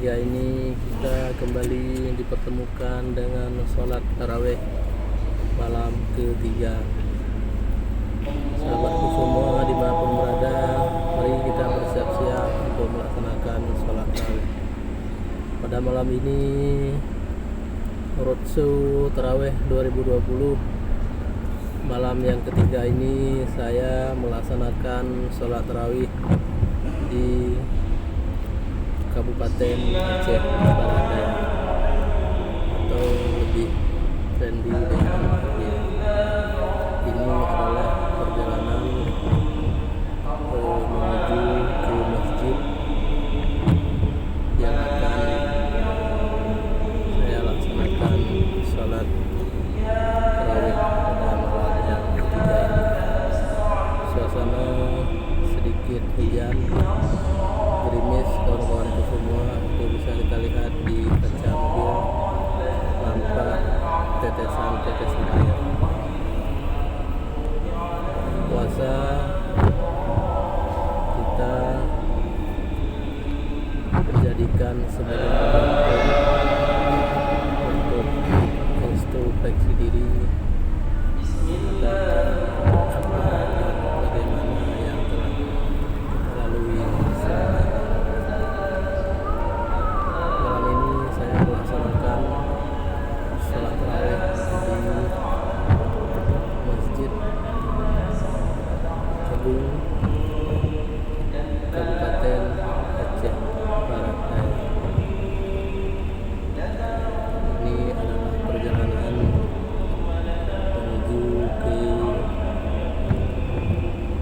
ketiga ini kita kembali dipertemukan dengan sholat tarawih malam ketiga. Sahabatku semua dimanapun berada, mari kita bersiap-siap untuk melaksanakan sholat tarawih. Pada malam ini roadshow tarawih 2020 malam yang ketiga ini saya melaksanakan sholat tarawih di Kabupaten Aceh Barat Daya, atau lebih trendy dengan Korea. Ini adalah perjalanan menuju ke masjid yang akan saya laksanakan sholat tarawih pada malam yang ketiga ini. Suasana sedikit hujan, gerimis kawan-kawanku semua, itu bisa kita lihat di kaca mobil, nampak tetesan-tetesan air. Puasa kita jadikan sebagai momentum untuk introspeksi diri terhadap apa dan bagaimana yang telah kita lalui selama ini. Malam ini saya melaksanakan sholat tarawih di Masjid Agung Kabupaten Aceh Barat Daya. Ini adalah perjalanan menuju ke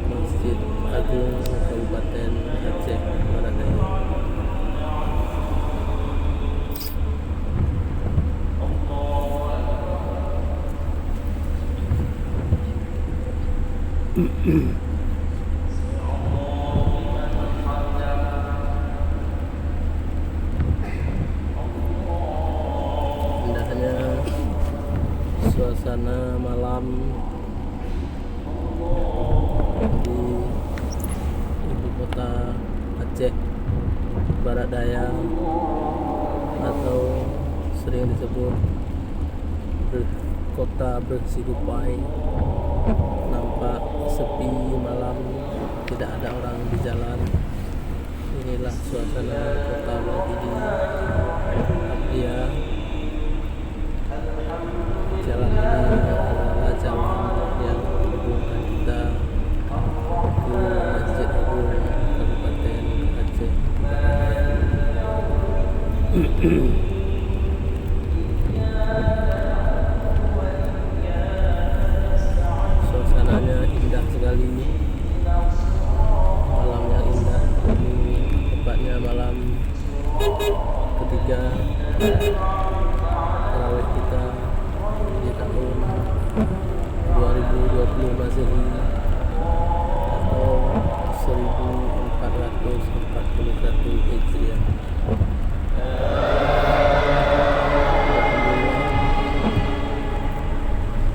Masjid Agung Kabupaten Aceh Barat Daya. Indahnya suasana malam di ibu kota Aceh Barat Daya, atau sering disebut kota Bersikupai. Nampak sepi malam, tidak ada orang di jalan. Inilah suasana kota Wagidi Abdia. Jalan ini adalah jalan yang menghubungkan kita ke Masjid Agung Kabupaten Aceh Barat Daya. Suasananya indah sekali, malam yang indah. Ini tepatnya malam ketiga tarawih kita di tahun 2020 Masehi atau 1441 Hijriah.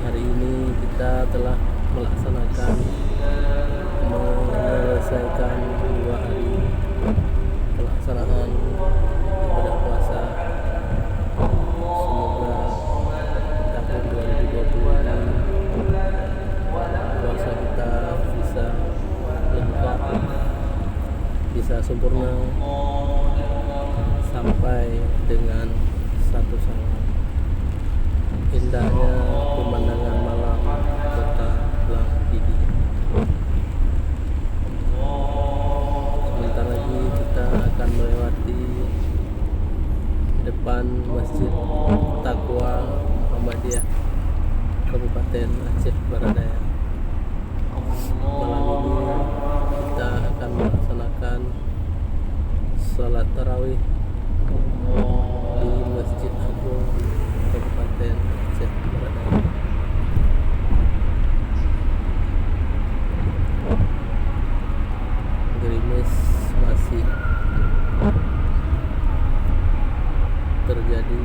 Hari ini kita telah menyelesaikan 2 hari pelaksanaan ibadah puasa. Semoga tahun 2020 ini puasa kita bisa lengkap, bisa sempurna sampai dengan 1 Syawal. Indahnya pemandangan malam kota Wagidi. Sebentar lagi kita akan melewati depan Masjid Taqwa Muhammadiyah Kabupaten Aceh Barat Daya. Malam ini kita akan melaksanakan sholat tarawih di Masjid Agung Kabupaten Aceh Barat Daya. Gerimis masih terjadi